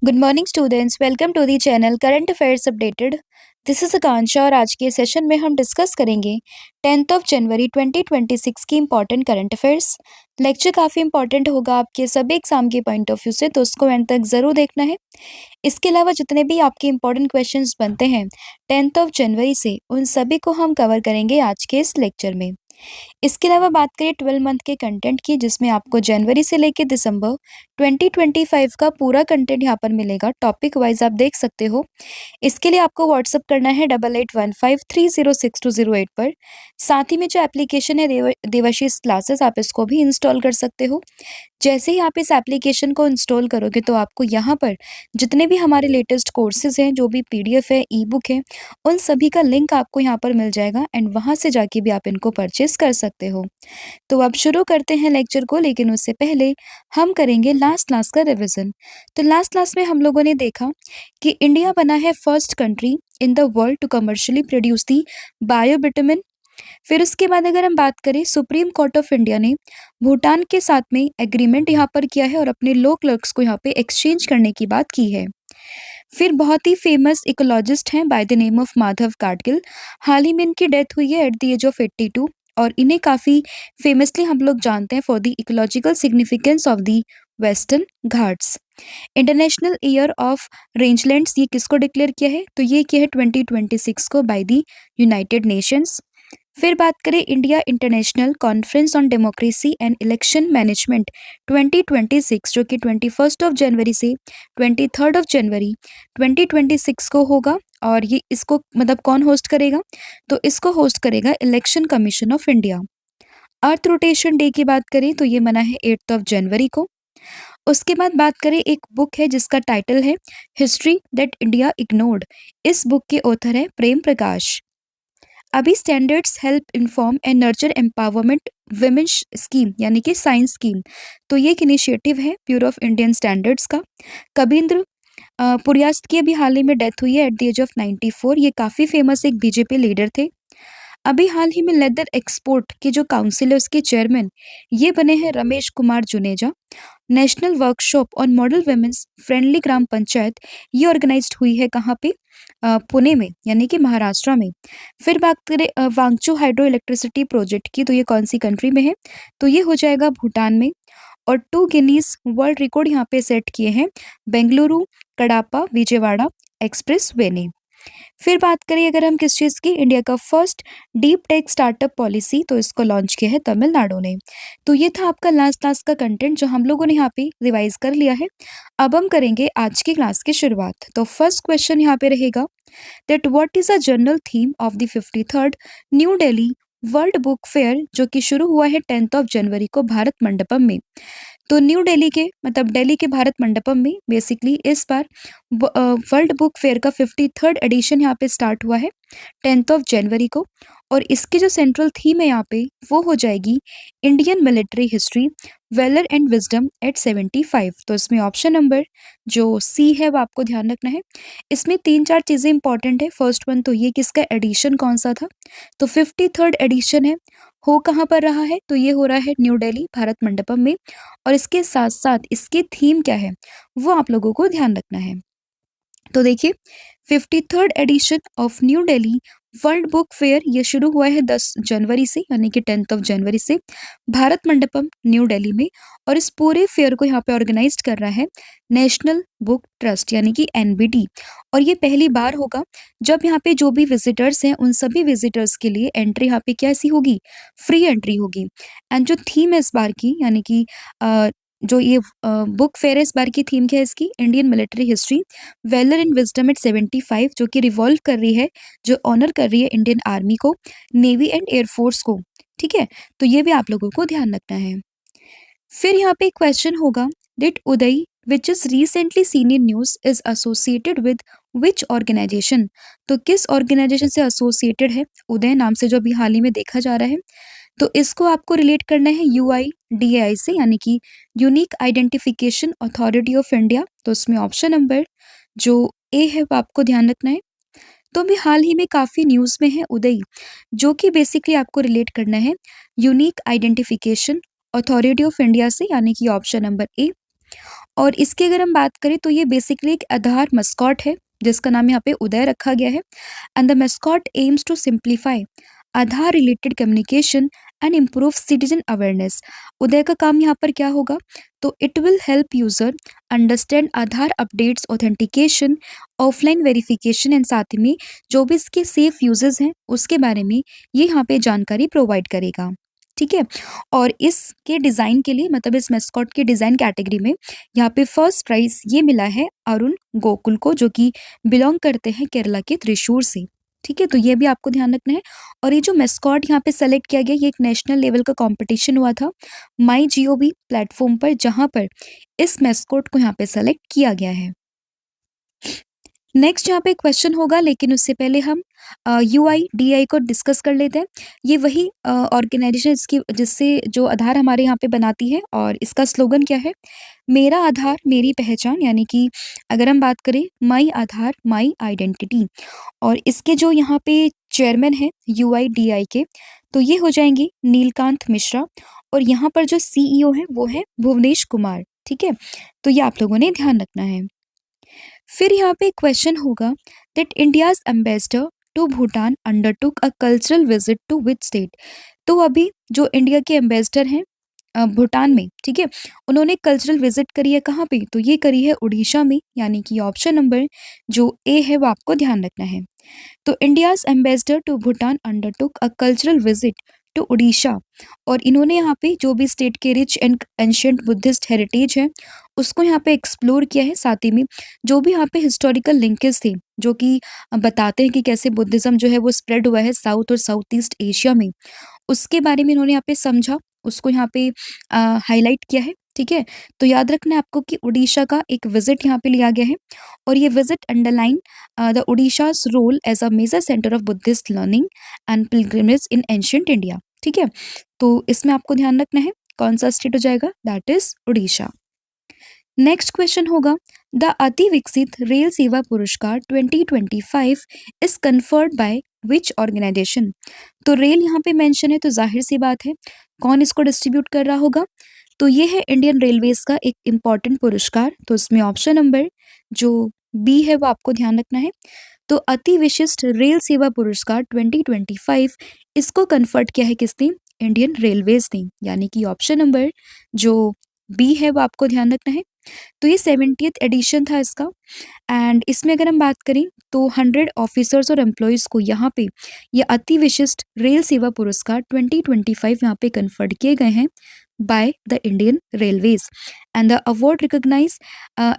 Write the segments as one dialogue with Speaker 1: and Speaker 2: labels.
Speaker 1: Good morning students, welcome to the channel current affairs updated. This is Akanksha और आज के session में हम डिस्कस करेंगे 10th ऑफ जनवरी 2026 की इंपॉर्टेंट करंट अफेयर्स। लेक्चर काफ़ी इंपॉर्टेंट होगा आपके सभी एग्जाम के पॉइंट ऑफ व्यू से, तो उसको एंड तक ज़रूर देखना है। इसके अलावा जितने भी आपके इंपॉर्टेंट क्वेश्चंस बनते हैं 10th ऑफ जनवरी से, उन सभी को हम कवर करेंगे आज के इस लेक्चर में। इसके अलावा बात करें 12 मंथ के कंटेंट की, जिसमें आपको जनवरी से लेकर दिसंबर 2025 का पूरा कंटेंट यहाँ पर मिलेगा। टॉपिक वाइज आप देख सकते हो। इसके लिए आपको व्हाट्सअप करना है 8815306208 पर। साथ ही में जो एप्लीकेशन है देवाशीष क्लासेस, आप इसको भी इंस्टॉल कर सकते हो। जैसे ही आप इस एप्लीकेशन को इंस्टॉल करोगे तो आपको यहाँ पर जितने भी हमारे लेटेस्ट कोर्सेज हैं, जो भी पीडीएफ है, ई बुक है, उन सभी का लिंक आपको यहाँ पर मिल जाएगा एंड वहाँ से जाके भी आप इनको परचेस कर सकते हो। तो अब शुरू करते हैं लेक्चर को, लेकिन उससे पहले हम करेंगे लास्ट क्लास का रिवीजन। तो लास्ट क्लास में हम लोगों ने देखा कि इंडिया बना है first country in the world to commercially produce the biovitamin. फिर उसके बाद अगर हम बात करें, सुप्रीम कोर्ट ऑफ इंडिया ने भूटान के साथ में एग्रीमेंट यहाँ पर किया है और अपने लॉ क्लर्क्स को यहाँ पे एक्सचेंज करने की बात की है। फिर बहुत ही फेमस इकोलॉजिस्ट हैं by the name of Madhav Gadgil. हाल ही में इनकी डेथ हुई है एट द एज ऑफ 82 और इन्हें काफ़ी फेमसली हम लोग जानते हैं for the ecological significance of the western Ghats. International year of रेंजलैंड्स ये किसको डिक्लेयर किया है? तो ये किया है 2026 को बाय द यूनाइटेड नेशंस। फिर बात करें India international conference on democracy and election management 2026, जो कि 21 ऑफ जनवरी से 23 ऑफ जनवरी 2026 को होगा। और ये इसको मतलब कौन होस्ट करेगा? तो इसको होस्ट करेगा election commission of India. Earth rotation day की बात करें तो ये मना है 8 ऑफ जनवरी को। उसके बाद बात करें, एक बुक है जिसका टाइटल है हिस्ट्री दैट इंडिया इग्नोर्ड। इस बुक के ऑथर है प्रेम प्रकाश। अभी standards help inform and nurture empowerment women's scheme, यानी कि साइंस स्कीम। तो ये एक इनिशिएटिव है ब्यूरो ऑफ इंडियन स्टैंडर्ड्स का। कबींद्र पुरियास्त की अभी हाल ही में डेथ हुई है एट द एज ऑफ 94। ये काफ़ी फेमस एक बीजेपी लीडर थे। अभी हाल ही में लेदर एक्सपोर्ट के जो काउंसिल है उसके चेयरमैन ये बने हैं Ramesh Kumar Juneja. National workshop on model women's friendly ग्राम पंचायत ये ऑर्गेनाइज्ड हुई है कहाँ पे? पुणे में, यानी कि महाराष्ट्र में। फिर बात करें वांगचू हाइड्रो इलेक्ट्रिसिटी प्रोजेक्ट की, तो ये कौन सी कंट्री में है? तो ये हो जाएगा भूटान में। और 2 गिनीज वर्ल्ड रिकॉर्ड यहाँ पे सेट किए हैं बेंगलुरु कडापा विजयवाड़ा एक्सप्रेस वे ने। फिर बात करें अगर हम किस चीज़ की, इंडिया का first deep tech startup policy, तो इसको लॉन्च किया है तमिलनाडु ने। तो ये था आपका लास्ट क्लास का कंटेंट जो हम लोगों ने यहाँ पे रिवाइज कर लिया है। अब हम करेंगे आज की क्लास की शुरुआत। तो फर्स्ट क्वेश्चन यहाँ पे रहेगा that what is a general theme of the 53rd new Delhi world book fair, जो कि शुरू हुआ है 10th ऑफ जनवरी को भारत मंडपम में। तो न्यू दिल्ली के मतलब दिल्ली के भारत मंडपम में बेसिकली इस बार वर्ल्ड बुक फेयर का 53rd एडिशन यहाँ पे स्टार्ट हुआ है 10th ऑफ जनवरी को। और इसकी जो सेंट्रल थीम है यहाँ पे वो हो जाएगी Indian military history valour and wisdom at 75। तो इसमें ऑप्शन नंबर जो सी है वो आपको ध्यान रखना है। इसमें 3-4 चीज़ें इंपॉर्टेंट है। फर्स्ट वन तो ये कि इसका एडिशन कौन सा था, तो 53rd एडिशन है। हो कहाँ पर रहा है? तो ये हो रहा है न्यू दिल्ली भारत मंडपम में। और इसके साथ साथ इसकी थीम क्या है वो आप लोगों को ध्यान रखना है। तो देखिए, 53rd edition of new Delhi world book fair ये शुरू हुआ है 10 जनवरी से, यानी कि 10th ऑफ जनवरी से भारत मंडपम न्यू दिल्ली में। और इस पूरे फेयर को यहाँ पे ऑर्गेनाइज कर रहा है नेशनल बुक ट्रस्ट, यानी कि एनबीटी। और ये पहली बार होगा जब यहाँ पे जो भी विजिटर्स हैं उन सभी विजिटर्स के लिए एंट्री यहाँ पे कैसी होगी? फ्री एंट्री होगी। एंड जो थीम है इस बार की, यानी कि जो ये बुक फेयर है, इस बार की थीम क्या है इसकी? Indian military history valour and wisdom at 75, जो कि रिवॉल्व कर रही है, जो ऑनर कर रही है इंडियन आर्मी को, नेवी एंड एयरफोर्स को। ठीक है, तो ये भी आप लोगों को ध्यान रखना है। फिर यहाँ पे क्वेश्चन होगा did Uday which is recently seen in news is associated with which organisation? तो किस ऑर्गेनाइजेशन से एसोसिएटेड है उदय नाम से, जो अभी हाल ही में देखा जा रहा है? तो इसको आपको रिलेट करना है UIDAI से, यानी कि unique identification authority of India. तो इसमें ऑप्शन नंबर जो ए है वो आपको ध्यान रखना है। तो अभी हाल ही में काफ़ी न्यूज़ में है उदय, जो कि बेसिकली आपको रिलेट करना है unique identification authority of India से, यानी कि ऑप्शन नंबर ए। और इसकी अगर हम बात करें तो ये बेसिकली एक आधार मस्कॉट है, जिसका नाम यहाँ पे उदय रखा गया है। And the mascot aims to simplify Aadhaar related communication and improve citizen awareness. Uday का काम यहाँ पर क्या होगा? तो it will help user understand Aadhaar updates, authentication, offline verification and साथ में जो भी इसके सेफ यूजेस हैं उसके बारे में ये यहाँ पे जानकारी प्रोवाइड करेगा। ठीक है। और इसके डिज़ाइन के लिए मतलब इस मैस्कॉट के डिज़ाइन कैटेगरी में यहाँ पे फर्स्ट प्राइज़ ये मिला है अरुण गोकुल को, जो कि बिलोंग करते हैं केरला के त्रिशूर से। ठीक है, तो ये भी आपको ध्यान रखना है। और ये जो मैस्कॉट यहाँ पे सेलेक्ट किया गया, ये एक नेशनल लेवल का कंपटीशन हुआ था माई जीओवी प्लेटफॉर्म पर, जहाँ पर इस मैस्कॉट को यहाँ पे सेलेक्ट किया गया है। नेक्स्ट यहाँ पे क्वेश्चन होगा, लेकिन उससे पहले हम यूआईडीआई को डिस्कस कर लेते हैं। ये वही ऑर्गेनाइजेशन इसकी जिससे जो आधार हमारे यहाँ पे बनाती है, और इसका स्लोगन क्या है? मेरा आधार मेरी पहचान, यानी कि अगर हम बात करें माई आधार माई आइडेंटिटी। और इसके जो यहाँ पे चेयरमैन है यूआईडीआई के, तो ये हो जाएंगे नीलकांत मिश्रा, और यहाँ पर जो सीईओ है वो है भुवनेश कुमार। ठीक है, तो ये आप लोगों ने ध्यान रखना है। फिर यहाँ पे क्वेश्चन होगा that India's ambassador to Bhutan undertook a cultural visit to which state. तो अभी जो इंडिया के एम्बेसडर हैं भूटान में, ठीक है, उन्होंने कल्चरल विजिट करी है कहाँ पे? तो ये करी है उड़ीसा में, यानी कि ऑप्शन नंबर जो ए है वो आपको ध्यान रखना है। तो India's ambassador to Bhutan undertook a cultural visit to Odisha, और इन्होंने यहाँ पे जो भी स्टेट के rich and ancient Buddhist heritage है उसको यहाँ पे एक्सप्लोर किया है। साथ ही में जो भी यहाँ पे हिस्टोरिकल लिंकेज थे जो कि बताते हैं कि कैसे बुद्धिज्म जो है वो स्प्रेड हुआ है साउथ और साउथ ईस्ट एशिया में, उसके बारे में इन्होंने यहाँ पे समझा, उसको यहाँ पे हाईलाइट किया है। ठीक है, तो याद रखना है आपको कि उड़ीसा का एक विजिट यहाँ पे लिया गया है, और ये visit underline the Orissa's role as a major centre of Buddhist learning and pilgrimage in ancient India. ठीक है, तो इसमें आपको ध्यान रखना है कौन सा स्टेट हो जाएगा, that is Odisha. Next question होगा the Ati Vikasit Rail Seva Puraskar 2025 is conferred by which organisation. तो रेल यहाँ पे मेंशन है, तो जाहिर सी बात है कौन इसको डिस्ट्रीब्यूट कर रहा होगा? तो ये है इंडियन रेलवेज का एक इम्पॉर्टेंट पुरस्कार। तो इसमें ऑप्शन नंबर जो बी है वो आपको ध्यान रखना है। तो अति विशिष्ट रेल सेवा पुरस्कार 2025 इसको कन्फर्ट किया है किसने? इंडियन रेलवेज ने, यानी कि ऑप्शन नंबर जो बी है वो आपको ध्यान रखना है। तो ये 70th एडिशन था इसका, एंड इसमें अगर हम बात करें तो 100 ऑफिसर्स और एम्प्लॉयज़ को यहाँ पे ये अति विशिष्ट रेल सेवा पुरस्कार 2025 यहाँ पे कन्फर्ड किए गए हैं by the Indian Railways, and the award recognize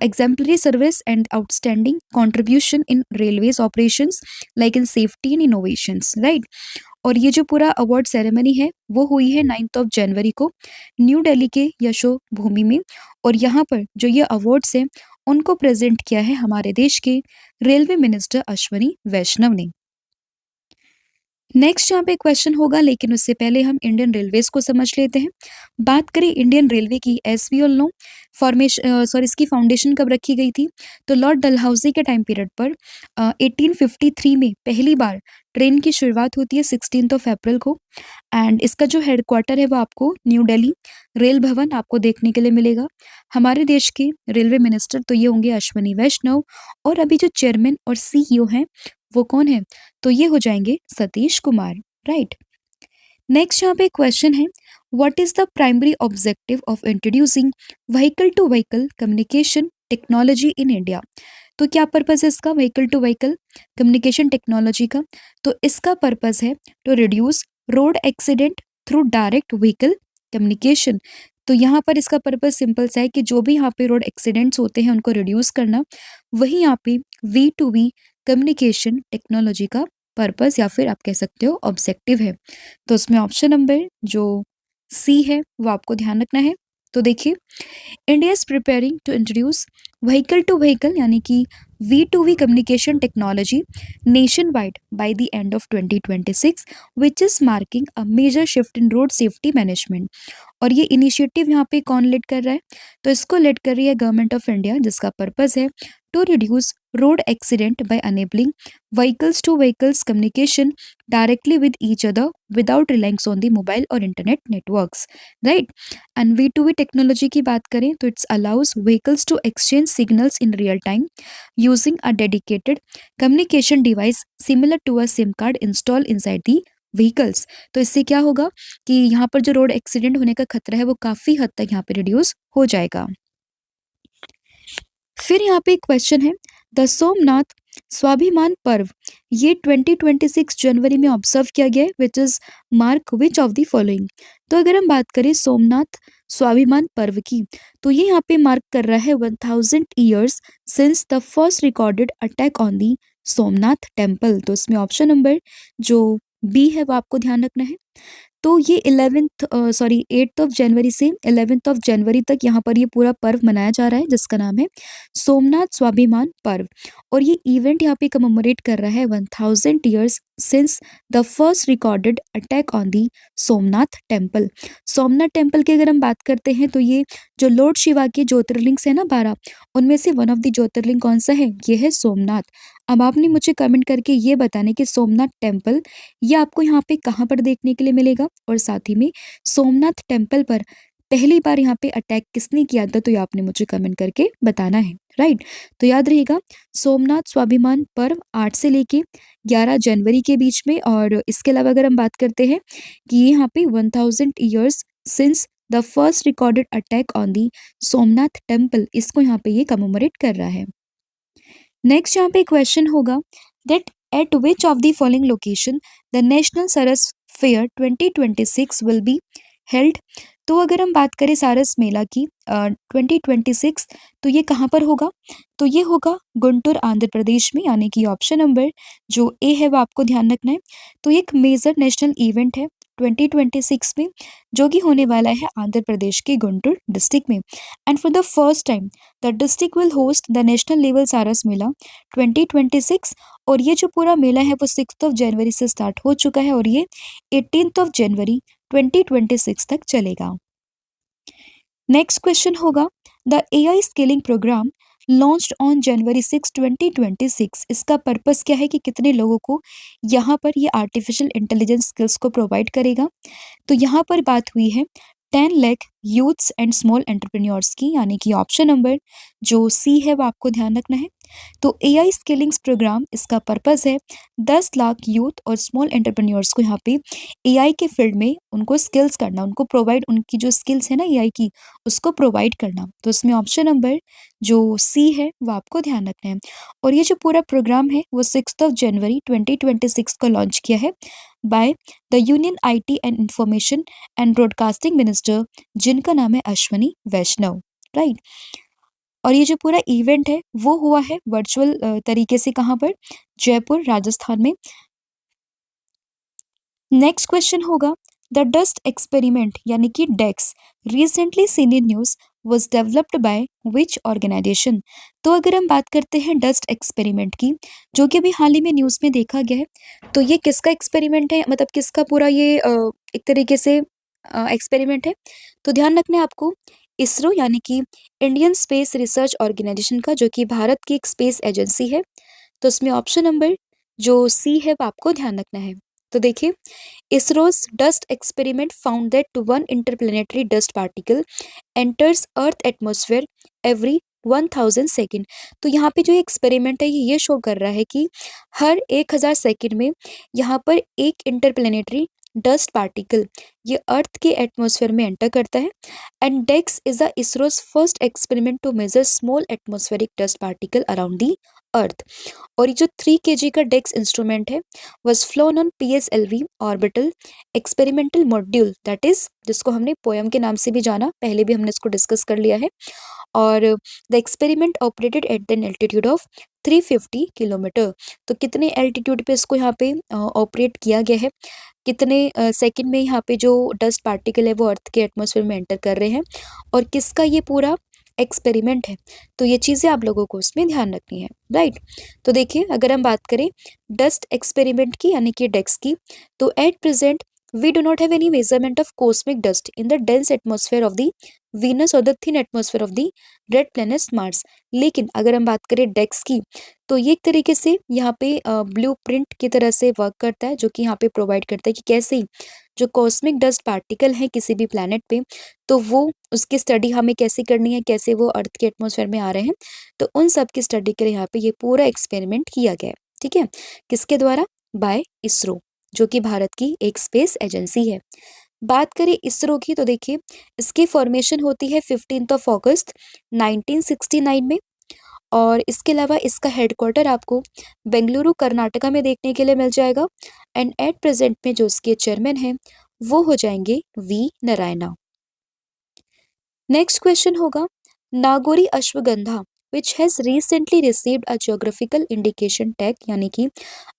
Speaker 1: exemplary service and outstanding contribution in railways operations like in safety and innovations, right? और ये जो पूरा अवार्ड सेरेमनी है वो हुई है 9th ऑफ जनवरी को न्यू दिल्ली के यशो भूमि में, और यहाँ पर जो ये अवार्ड्स हैं उनको प्रेजेंट किया है हमारे देश के रेलवे मिनिस्टर अश्वनी वैष्णव ने। नेक्स्ट यहाँ पे क्वेश्चन होगा, लेकिन उससे पहले हम इंडियन रेलवेज को समझ लेते हैं। बात करें इंडियन रेलवे की, एज वी ऑल नो इसकी फाउंडेशन कब रखी गई थी? तो लॉर्ड डलहौजी के टाइम पीरियड पर 1853 में पहली बार ट्रेन की शुरुआत होती है 16 ऑफ अप्रैल को, एंड इसका जो हेडक्वार्टर है वो आपको न्यू दिल्ली रेल भवन आपको देखने के लिए मिलेगा। हमारे देश के रेलवे मिनिस्टर तो ये होंगे अश्वनी वैष्णव, और अभी जो चेयरमैन और सीईओ हैं वो कौन है? तो ये हो जाएंगे सतीश कुमार, राइट। नेक्स्ट यहाँ पे क्वेश्चन है what is the primary objective of introducing vehicle to vehicle communication technology in India. तो क्या पर्पस है इसका vehicle to vehicle communication technology का? तो इसका पर्पस है to reduce road accident through direct vehicle communication. तो यहाँ पर इसका पर्पस सिंपल सा है कि जो भी यहाँ पे रोड एक्सीडेंट्स होते हैं उनको रिड्यूस करना, वही यहाँ पे V2V कम्युनिकेशन टेक्नोलॉजी का पर्पस या फिर आप कह सकते हो ऑब्जेक्टिव है। तो उसमें ऑप्शन नंबर जो सी है वो आपको ध्यान रखना है। तो देखिए, India is preparing to introduce vehicle to vehicle यानी कि V2V communication technology nationwide by the end of 2026 which is marking a major shift in road safety management. और ये इनिशिएटिव यहाँ पे कौन लीड कर रहा है? तो इसको लीड कर रही है गवर्नमेंट ऑफ इंडिया, जिसका पर्पस है to reduce road accident by enabling vehicles to vehicles communication directly with each other without reliance on the mobile और internet networks, right. And V2V technology की बात करें तो it's allows vehicles to exchange signals in real time using a dedicated communication device similar to a SIM card install inside the vehicles. तो इससे क्या होगा कि यहाँ पर जो रोड एक्सीडेंट होने का खतरा है वो काफ़ी हद तक यहाँ पे रिड्यूस हो जाएगा। फिर यहाँ पे एक क्वेश्चन है, द सोमनाथ स्वाभिमान पर्व ये 2026 जनवरी में ऑब्जर्व किया गया है, which is mark which of the following. तो अगर हम बात करें सोमनाथ स्वाभिमान पर्व की, तो ये यहाँ पे मार्क कर रहा है 1000 years since the first recorded attack on the Somnath temple. तो इसमें ऑप्शन नंबर जो बी है वो आपको ध्यान रखना है। तो ये 8th ऑफ जनवरी से 11th ऑफ जनवरी तक यहाँ पर ये पूरा पर्व मनाया जा रहा है, जिसका नाम है सोमनाथ स्वाभिमान पर्व। और ये इवेंट यहाँ पे कमेमोरेट कर रहा है 1000 years since the first recorded attack on the Somnath temple. Somnath temple की अगर हम बात करते हैं तो ये जो लॉर्ड शिवा के ज्योतिर्लिंग है ना 12, उनमें से वन ऑफ द ज्योतिर्लिंग कौन सा है? ये है सोमनाथ। अब आपने मुझे कमेंट करके ये बताना कि सोमनाथ टेम्पल ये आपको यहाँ पे कहाँ पर देखने के लिए मिलेगा, और साथ ही में सोमनाथ टेम्पल पर पहली बार यहाँ पे अटैक किसने किया था, तो ये आपने मुझे कमेंट करके बताना है, राइट। तो याद रहेगा सोमनाथ स्वाभिमान पर्व 8 से लेके 11 जनवरी के बीच में। और इसके अलावा अगर हम बात करते हैं कि ये यहाँ पे 1000 years since the first recorded attack on the Somnath temple, इसको यहाँ पे ये कमेमोरेट कर रहा है। नेक्स्ट यहाँ पे क्वेश्चन होगा that at which of the following location the national Saras fair 2026 will be held. तो अगर हम बात करें सारस मेला की 2026, तो ये कहाँ पर होगा? तो ये होगा गुंटूर आंध्र प्रदेश में, यानी कि ऑप्शन नंबर जो ए है वो आपको ध्यान रखना है। तो ये एक मेजर नेशनल इवेंट है 2026 में, जो कि होने वाला है आंध्र प्रदेश के गुंटूर डिस्ट्रिक्ट में। And for the first time the district will host the national level सारस मेला 2026। और ये जो पूरा मेला है वो 6th ऑफ जनवरी से स्टार्ट हो चुका है और ये 18th ऑफ जनवरी 2026 तक चलेगा। नेक्स्ट क्वेश्चन होगा the AI scaling program launched on January 6 2026, इसका पर्पस क्या है कि कितने लोगों को यहाँ पर ये आर्टिफिशियल इंटेलिजेंस स्किल्स को प्रोवाइड करेगा। तो यहाँ पर बात हुई है 10 lakh youths and small entrepreneurs की, यानी कि ऑप्शन नंबर जो सी है वो आपको ध्यान रखना है। तो AI स्किलिंग्स प्रोग्राम इसका पर्पस है 10 लाख यूथ और स्मॉल एंटरप्रेन्योर्स को यहाँ पे AI के फील्ड में उनको स्किल्स करना, उनको प्रोवाइड, उनकी जो स्किल्स है ना AI की उसको प्रोवाइड करना। तो इसमें ऑप्शन नंबर जो सी है वो आपको ध्यान रखना है। और ये जो पूरा प्रोग्राम है वो 6th ऑफ जनवरी 2026 को लॉन्च किया है by the union IT and information and broadcasting minister, जिनका नाम है अश्वनी वैष्णव, राइट। और ये जो पूरा इवेंट है वो हुआ है वर्चुअल तरीके से, कहाँ पर? जयपुर राजस्थान में। नेक्स्ट क्वेश्चन होगा द डस्ट एक्सपेरिमेंट यानी कि DEX recently seen in news was developed by which organisation. तो अगर हम बात करते हैं डस्ट एक्सपेरिमेंट की, जो कि अभी हाल ही में न्यूज़ में देखा गया है, तो ये किसका एक्सपेरिमेंट है, मतलब किसका पूरा ये एक तरीके से एक्सपेरिमेंट है। तो ध्यान रखना है आपको, इसरो यानी कि इंडियन स्पेस रिसर्च ऑर्गेनाइजेशन का, जो कि भारत की एक स्पेस एजेंसी है। तो इसमें ऑप्शन नंबर जो सी है वो आपको ध्यान रखना है। तो देखिए, ISRO's dust experiment found that one interplanetary dust particle enters Earth atmosphere every 1000 second. तो यहाँ पे जो एक्सपेरिमेंट है ये शो कर रहा है कि हर 1000 सेकेंड में यहाँ पर एक इंटरप्लेनेटरी डस्ट पार्टिकल ये अर्थ के एटमॉस्फेयर में एंटर करता है। And DEX is the ISRO's first experiment to measure small atmospheric dust particle around the earth. और ये जो 3 kg का डेक्स इंस्ट्रूमेंट है was flown on PSLV orbital experimental module, that is जिसको हमने पोयम के नाम से भी जाना, पहले भी हमने इसको डिस्कस कर लिया है। और the experiment operated at an altitude of 350 kilometre. तो कितने एल्टीट्यूड पे इसको यहाँ पे ऑपरेट किया गया है, कितने सेकंड में यहाँ पे जो डस्ट पार्टिकल है वो अर्थ के एटमॉस्फेयर में एंटर कर रहे हैं, और किसका ये पूरा एक्सपेरिमेंट है। तो ये चीज़ें आप लोगों को उसमें ध्यान रखनी है, राइट। तो देखिए, अगर हम बात करें डस्ट एक्सपेरिमेंट की यानी कि डेक्स की, तो at present we do not have any measurement of cosmic dust in the dense atmosphere of the Venus और the thin atmosphere of the red planet Mars. लेकिन अगर हम बात करें डेक्स की, तो ये एक तरीके से यहाँ पे ब्लू प्रिंट की तरह से वर्क करता है, जो कि यहाँ पे प्रोवाइड करता है कि कैसे जो कॉस्मिक डस्ट पार्टिकल है किसी भी प्लैनेट पे, तो वो उसकी स्टडी हमें कैसे करनी है, कैसे वो अर्थ के एटमॉस्फेयर में आ रहे हैं। तो उन सब की स्टडी के लिए यहाँ पे ये पूरा एक्सपेरिमेंट किया गया है। ठीक है, किसके द्वारा? बाय इसरो, जो कि भारत की एक स्पेस एजेंसी है। बात करें इसरो की, तो देखिए इसकी फॉर्मेशन होती है 15 अगस्त 1969 में, और इसके अलावा इसका हेडक्वार्टर आपको बेंगलुरु कर्नाटका में देखने के लिए मिल जाएगा। एंड एट प्रेजेंट में जो इसके चेयरमैन हैं वो हो जाएंगे वी नारायणा। नेक्स्ट क्वेश्चन होगा, Nagori ashwagandha which has recently received a geographical indication tag, यानी कि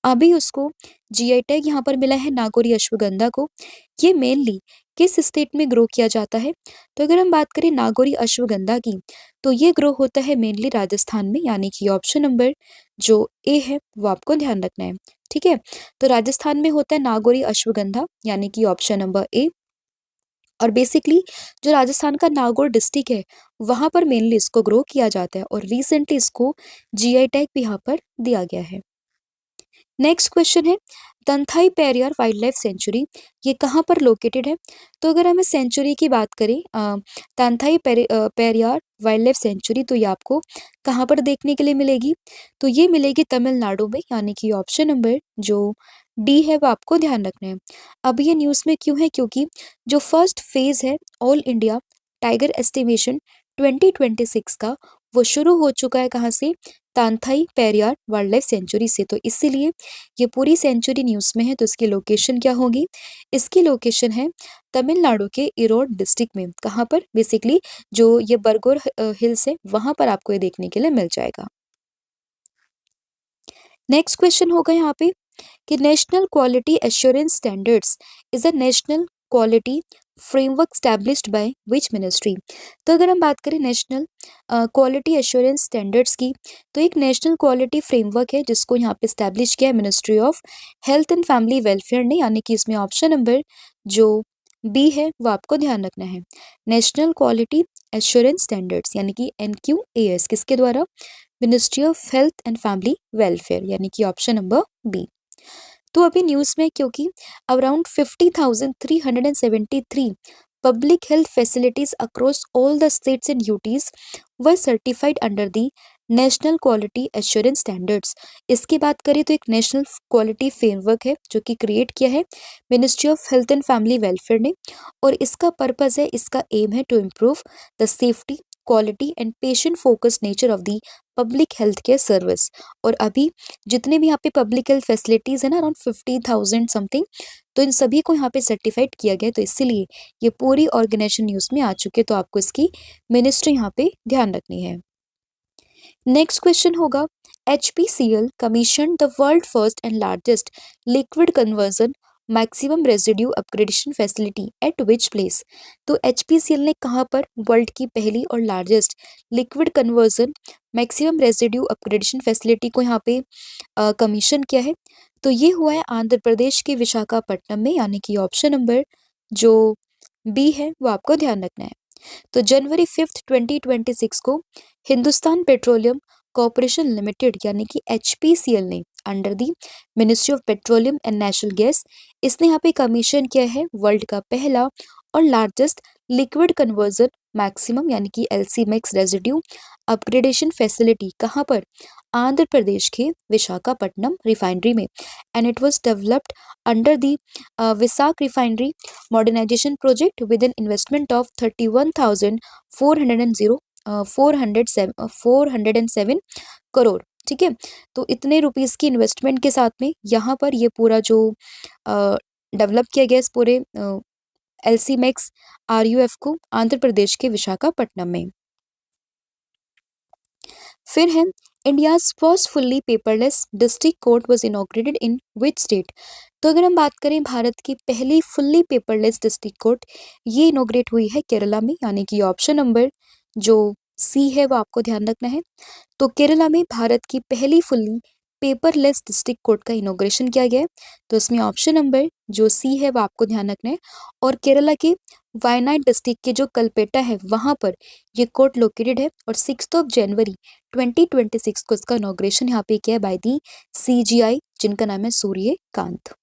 Speaker 1: अभी उसको जीआई टैग यहाँ पर मिला है नागोरी अश्वगंधा को। ये मेनली किस स्टेट में ग्रो किया जाता है? तो अगर हम बात करें नागोरी अश्वगंधा की, तो ये ग्रो होता है मेनली राजस्थान में, यानी कि ऑप्शन नंबर जो ए है वो आपको ध्यान रखना है। ठीक है, तो राजस्थान में होता है नागोरी अश्वगंधा, यानी कि ऑप्शन नंबर ए। और बेसिकली जो राजस्थान का नागौर डिस्ट्रिक्ट है वहां पर मेनली इसको ग्रो किया जाता है, और रिसेंटली इसको जीआई टैग भी यहाँ पर दिया गया है। नेक्स्ट क्वेश्चन है, तंथाई पेरियार वाइल्ड लाइफ सेंचुरी ये कहाँ पर लोकेटेड है? तो अगर हमें सेंचुरी की बात करें, तंथाई पेरियार वाइल्ड लाइफ सेंचुरी, तो ये आपको कहाँ पर देखने के लिए मिलेगी? तो ये मिलेगी तमिलनाडु में, यानी कि ऑप्शन नंबर जो डी है वो आपको ध्यान रखना है। अब ये न्यूज़ में क्यों है? क्योंकि जो फर्स्ट फेज है ऑल इंडिया टाइगर एस्टिमेशन 2026 का, वो शुरू हो चुका है कहाँ से? तांथाई पेरियार वाइल्ड लाइफ सेंचुरी से। तो इसीलिए ये पूरी सेंचुरी न्यूज़ में है। तो इसकी लोकेशन क्या होगी? इसकी लोकेशन है तमिलनाडु के इरोड डिस्ट्रिक्ट में। कहाँ पर? बेसिकली जो ये बरगोर हिल्स है वहां पर आपको ये देखने के लिए मिल जाएगा। नेक्स्ट क्वेश्चन होगा यहाँ पे कि national quality assurance standards is a national quality framework established by which ministry? तो अगर हम बात करें नेशनल क्वालिटी एश्योरेंस स्टैंडर्ड्स की, तो एक नेशनल क्वालिटी फ्रेमवर्क है जिसको यहाँ पे स्टैब्लिश किया है ministry of health and family welfare ने, यानी कि इसमें ऑप्शन नंबर जो बी है वो आपको ध्यान रखना है। नेशनल क्वालिटी एश्योरेंस स्टैंडर्ड्स यानी कि NQAS किसके द्वारा? Ministry of health and family welfare, यानी कि ऑप्शन नंबर बी। तो अभी न्यूज़ में क्योंकि around 50,373 public health facilities across all the states and UTs were certified under the national quality assurance standards. इसकी बात करें तो एक नेशनल क्वालिटी फ्रेमवर्क है जो कि क्रिएट किया है ministry of health and family welfare ने, और इसका पर्पस है, इसका एम है to improve the safety quality and patient focus nature of the public health care service. और अभी जितने भी यहाँ पे पब्लिक हेल्थ फैसिलिटीज है ना, अराउंड 50,000 समथिंग, तो इन सभी को यहाँ पे सर्टिफाइड किया गया है। तो इसीलिए ये पूरी ऑर्गेनाइजेशन न्यूज़ में आ चुकी है, तो आपको इसकी मिनिस्ट्री यहाँ पे ध्यान रखनी है। नेक्स्ट क्वेश्चन होगा, HPCL commission the world first and largest liquid conversion maximum residue upgradation facility eight which place? तो HPCL ने कहाँ पर वर्ल्ड की पहली और largest liquid conversion maximum residue upgradation facility को यहाँ पे कमीशन किया है? तो ये हुआ है आंध्र प्रदेश के विशाखापट्टनम में, यानी कि ऑप्शन नंबर जो बी है वो आपको ध्यान रखना है। तो जनवरी 5 2026 को हिंदुस्तान पेट्रोलियम कॉरपोरेशन लिमिटेड यानी कि HPCL ने under the ministry of petroleum and natural gas, इसने यहाँ पे कमीशन किया है वर्ल्ड का पहला और लार्जेस्ट लिक्विड कन्वर्जन मैक्सिमम यानी कि LC max residue upgradation facility. कहाँ पर? आंध्र प्रदेश के विशाखापट्टनम रिफाइनरी में। And it was developed under the Visakh refinery modernisation project with an investment of 407 crore. ठीक है, तो इतने रुपीस की इन्वेस्टमेंट के साथ में यहाँ पर ये पूरा जो डेवलप किया गया इस पूरे LC मैक्स RUF को आंध्र प्रदेश के विशाखापट्टनम में। फिर है, India's first fully paperless district court was inaugurated in which state? तो अगर हम बात करें भारत की पहली फुल्ली पेपरलेस डिस्ट्रिक्ट कोर्ट, ये इनॉग्रेट हुई है केरला में, यानी कि ऑप्शन नंबर जो सी है वो आपको ध्यान रखना है। तो केरला में भारत की पहली फुल्ली पेपरलेस डिस्ट्रिक्ट कोर्ट का इनॉग्रेशन किया गया है। तो इसमें ऑप्शन नंबर जो सी है वो आपको ध्यान रखना है। और केरला के वायनाड डिस्ट्रिक्ट के जो कलपेटा है वहां पर ये कोर्ट लोकेटेड है और 6 जनवरी 2026 को इसका इनॉग्रेशन यहाँ पे किया है बाय दी CGI, जिनका नाम है Suryakant.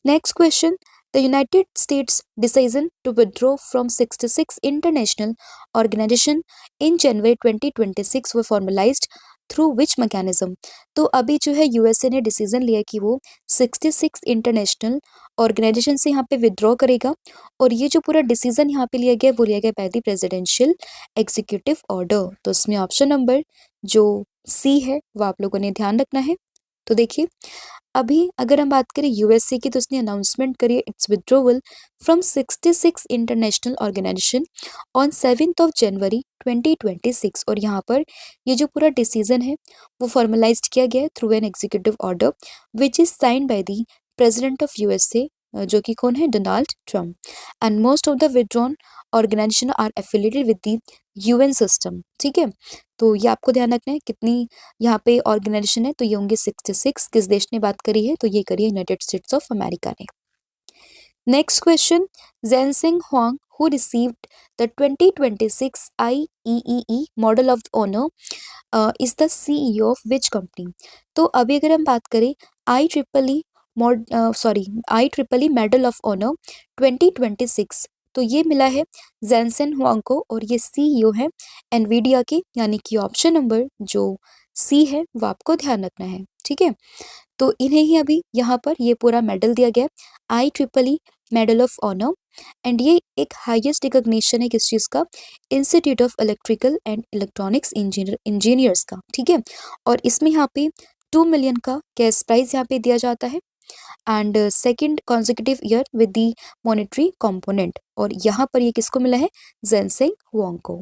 Speaker 1: Next question. The United States decision to withdraw from 66 international organization in January 2026 were formalized through which mechanism? तो अभी जो है यूएसए ने डिसीजन लिया कि वो 66 इंटरनेशनल ऑर्गेनाइजेशन से यहाँ पे विद्रॉ करेगा और ये जो पूरा डिसीजन यहाँ पे लिया गया वो लिया गया by the presidential executive order. तो इसमें ऑप्शन नंबर जो सी है वो आप लोगों ने ध्यान रखना है। तो देखिए अभी अगर हम बात करें यूएसए की तो उसने अनाउंसमेंट करी its withdrawal from 66 international organization on 7 January 2026 और यहाँ पर ये जो पूरा डिसीजन है वो फॉर्मलाइज्ड किया गया है through an executive order which is signed by the president of USA जो कि कौन है, Donald Trump. And most of the withdrawn organization are affiliated with the UN system. ठीक है, तो ये आपको ध्यान रखना है कितनी यहाँ पे ऑर्गेनाइजेशन है, तो ये होंगे 66। किस देश ने बात करी है, तो ये करी है यूनाइटेड स्टेट्स ऑफ अमेरिका ने। Next question, Jensen Huang who received the 2026 IEEE Model of Honor is the CEO of which company? तो अभी अगर हम बात करें IEEE मेडल ऑफ ऑनर 2026 तो ये मिला है जेनसेन हुआंग को और ये सीईओ है एनवीडिया के, यानी कि ऑप्शन नंबर जो सी है वो आपको ध्यान रखना है। ठीक है, तो इन्हें ही अभी यहाँ पर ये पूरा मेडल दिया गया IEEE medal of honour and ये एक हाईएस्ट रिकॉग्निशन है किस चीज़ का, institute of electrical and electronics engineers का। ठीक है, और इसमें यहाँ पे 2 मिलियन का कैश प्राइज यहाँ पे दिया जाता है and second consecutive year with the monetary component, और यहाँ पर ये किसको मिला है, जेनसेंग हुआंग को।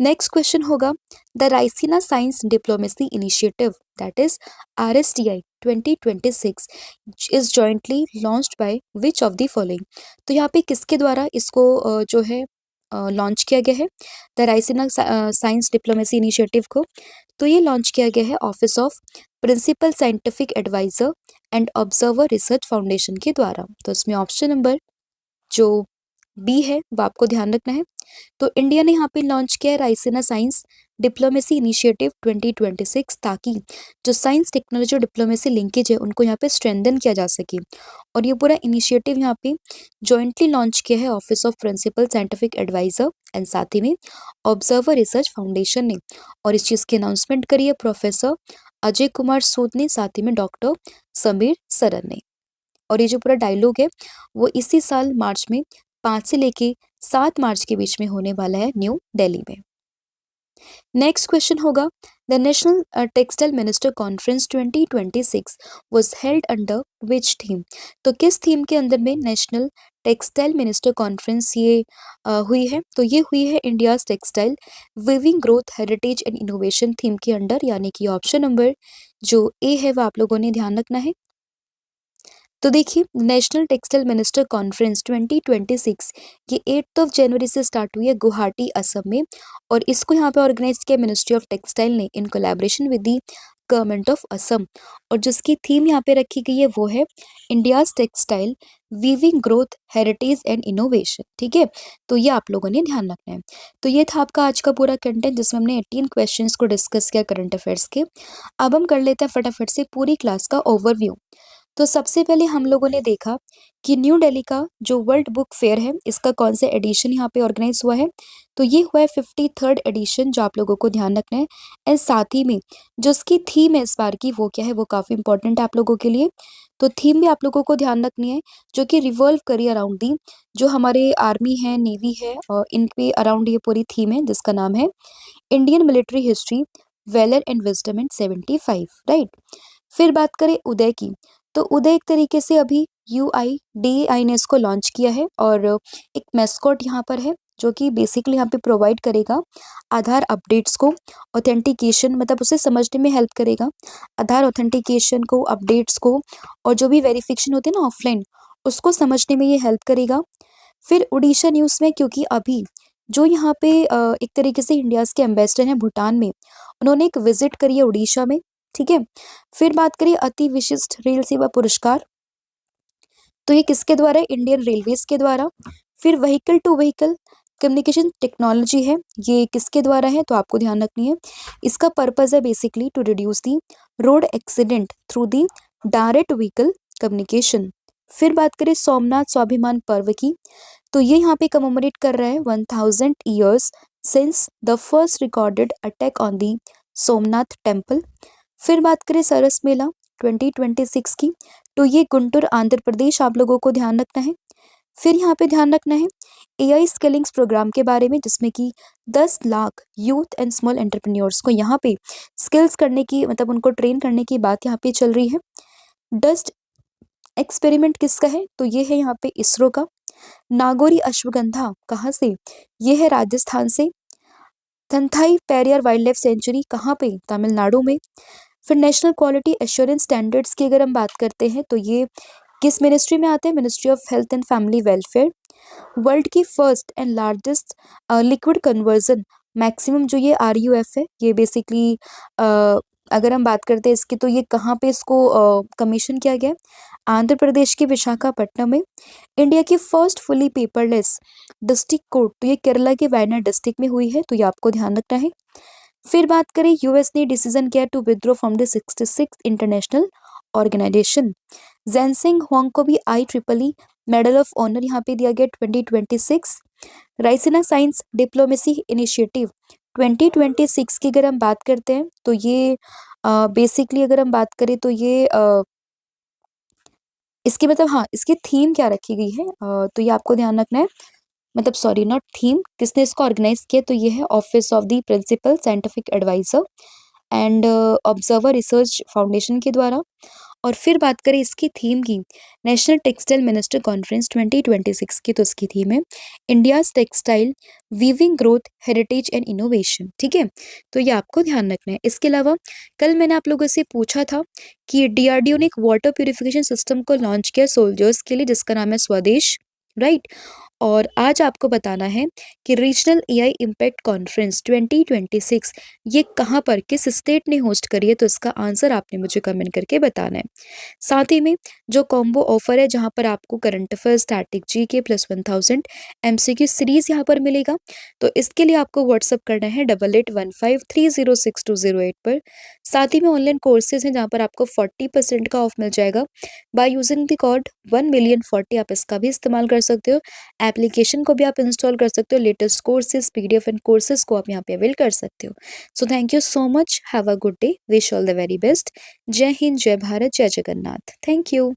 Speaker 1: नेक्स्ट क्वेश्चन होगा, the Raisina science diplomacy initiative that is RSDI 2026 is jointly launched by which of the following. तो यहाँ पे किसके द्वारा इसको जो है लॉन्च किया गया है the Raisina science diplomacy initiative को, तो ये लॉन्च किया गया है office of principal scientific adviser and observer research foundation के द्वारा। तो इसमें ऑप्शन नंबर जो बी है वो आपको ध्यान रखना है। तो इंडिया ने यहाँ पे लॉन्च किया है राइसिना साइंस डिप्लोमेसी इनिशिएटिव 2026 ताकि जो साइंस टेक्नोलॉजी और डिप्लोमेसी लिंकेज है उनको यहाँ पे स्ट्रेंथन किया जा सके, और ये पूरा इनिशिएटिव यहाँ पे जॉइंटली लॉन्च किया है office of principal scientific adviser and साथ ही में ऑब्जर्वर रिसर्च फाउंडेशन ने, और इस चीज़ की अनाउंसमेंट करी है प्रोफेसर अजय कुमार सूद ने, साथ ही में डॉक्टर समीर सरन ने। और ये जो पूरा डायलॉग है वो इसी साल मार्च में 5 से लेके 7 मार्च के बीच में होने वाला है न्यू दिल्ली में। नेक्स्ट क्वेश्चन होगा, the national textile minister conference 2026 was held under which theme. तो किस थीम के अंदर में नेशनल टेक्सटाइल मिनिस्टर कॉन्फ्रेंस ये हुई है, तो ये हुई है India's textile viewing growth heritage and innovation theme के अंडर, यानी कि ऑप्शन नंबर जो ए है वो आप लोगों ने ध्यान रखना है। तो देखिए नेशनल टेक्सटाइल मिनिस्टर कॉन्फ्रेंस 2026 ये 8 जनवरी से स्टार्ट हुई है गुवाहाटी असम में, और इसको यहाँ पे ऑर्गेनाइज किया मिनिस्ट्री ऑफ टेक्सटाइल ने in collaboration with the government of Assam, और जिसकी थीम यहाँ पे रखी गई है वो है India's textile weaving growth heritage and innovation. ठीक है, तो ये आप लोगों ने ध्यान रखना है। तो ये था आपका आज का पूरा कंटेंट जिसमें हमने 18 क्वेश्चंस को डिस्कस किया करंट अफेयर्स के। अब हम कर लेते हैं फटाफट से पूरी क्लास का ओवरव्यू। तो सबसे पहले हम लोगों ने देखा कि न्यू दिल्ली का जो वर्ल्ड बुक फेयर है इसका कौन सा एडिशन यहाँ पे ऑर्गेनाइज हुआ है, तो ये हुआ है 53rd एडिशन, जो आप लोगों को ध्यान रखना है। एंड साथ ही में जो उसकी थीम है इस बार की वो क्या है, वो काफ़ी इंपॉर्टेंट है आप लोगों के लिए। तो थीम भी आप लोगों को ध्यान रखनी है जो कि रिवॉल्व करी अराउंड दी जो हमारे आर्मी है, नेवी है, और इन पे अराउंड ये पूरी थीम है जिसका नाम है Indian military history valour and wisdom and 75, right. फिर बात करें उदय की, तो उदय एक तरीके से अभी UIDAI ने इसको लॉन्च किया है, और एक मैस्कॉट यहाँ पर है जो कि बेसिकली यहाँ पे प्रोवाइड करेगा आधार अपडेट्स को, ऑथेंटिकेशन मतलब उसे समझने में हेल्प करेगा, आधार ऑथेंटिकेशन को, अपडेट्स को, और जो भी वेरिफिकेशन होती है ना ऑफलाइन उसको समझने में ये हेल्प करेगा। फिर उड़ीसा न्यूज़ में, क्योंकि अभी जो यहाँ पे एक तरीके से इंडियाज़ के एम्बेसडर हैं भूटान में, उन्होंने एक विजिट करी है उड़ीसा में। ठीक है। फिर बात करें अति विशिष्ट रेल सेवा पुरस्कार, तो ये किसके द्वारा है? इंडियन रेलवेज के द्वारा। फिर vehicle to vehicle communication technology है, ये किसके द्वारा है? तो आपको ध्यान रखनी है। इसका पर्पज है basically to reduce the road accident through the direct vehicle communication. फिर बात करें सोमनाथ स्वाभिमान पर्व की, तो ये यहाँ पे कमोमोरेट कर रहा है 1000 years since the first recorded attack on the Somnath temple. फिर बात करें सरस मेला 2026 की, तो ये गुंटूर आंध्र प्रदेश आप लोगों को ध्यान रखना है। फिर यहाँ पे ध्यान रखना है एआई स्किलिंग्स प्रोग्राम के बारे में, जिसमें कि 10 lakh youth and small entrepreneurs को यहाँ पे स्किल्स करने की, मतलब उनको ट्रेन करने की बात यहाँ पे चल रही है। डस्ट एक्सपेरिमेंट किसका है? तो ये है यहाँ पे इसरो का। नागौरी अश्वगंधा कहाँ से? ये है राजस्थान से। थंथाई पेरियार वाइल्ड लाइफ सेंचुरी कहाँ पे? तमिलनाडु में। फिर नेशनल क्वालिटी एश्योरेंस स्टैंडर्ड्स की अगर हम बात करते हैं, तो ये किस मिनिस्ट्री में आते हैं? Ministry of health and family welfare. World की first and largest liquid conversion maximum जो ये आरयूएफ है, ये बेसिकली अगर हम बात करते हैं इसकी, तो ये कहाँ पे इसको कमीशन किया गया है? आंध्र प्रदेश के विशाखापट्टनम में। इंडिया की first fully paperless district court, तो ये केरला के वायनाड डिस्ट्रिक्ट में हुई है, तो ये आपको ध्यान रखना है। फिर बात करें यूएस ने डिसीजन किया to withdraw from the 66 international organisation. Jensen Huang को भी IEEE मेडल ऑफ ऑनर यहाँ पे दिया गया 2026। राइसिना साइंस डिप्लोमेसी इनिशिएटिव 2026 की अगर हम बात करते हैं, तो ये बेसिकली अगर हम बात करें तो ये इसकी मतलब हाँ, इसकी थीम क्या रखी गई है? तो ये आपको ध्यान रखना है, मतलब सॉरी नॉट थीम, किसने इसको ऑर्गेनाइज किया? तो ये है office of the principal scientific adviser and observer research foundation के द्वारा। और फिर बात करें इसकी थीम की, नेशनल टेक्सटाइल मिनिस्टर कॉन्फ्रेंस 2026 की, तो इसकी थीम है India's textile weaving growth heritage and innovation. ठीक है, तो ये आपको ध्यान रखना है। इसके अलावा कल मैंने आप लोगों से पूछा था कि डीआरडीओ ने एक वाटर प्यूरिफिकेशन सिस्टम को लॉन्च किया सोल्जर्स के लिए, जिसका नाम है स्वदेश, राइट। और आज आपको बताना है कि रीजनल एआई इम्पैक्ट कॉन्फ्रेंस 2026 ये कहाँ पर, किस स्टेट ने होस्ट करी है? तो इसका आंसर आपने मुझे कमेंट करके बताना है। साथ ही में जो कॉम्बो ऑफर है, जहाँ पर आपको current affair static GK plus 1000 MCQ series यहाँ पर मिलेगा, तो इसके लिए आपको व्हाट्सअप करना है 8815306208 पर। साथ ही में ऑनलाइन कोर्सेज हैं जहाँ पर आपको 40% का ऑफ मिल जाएगा बाय यूजिंग द कोड 1,000,040। आप इसका भी इस्तेमाल कर सकते हो, एप्लीकेशन को भी आप इंस्टॉल कर सकते हो, latest courses PDF and courses को आप यहाँ पे अवेल कर सकते हो। So thank you so much, have a good day, wish all the very best. जय हिंद, जय भारत, जय जगन्नाथ। Thank you.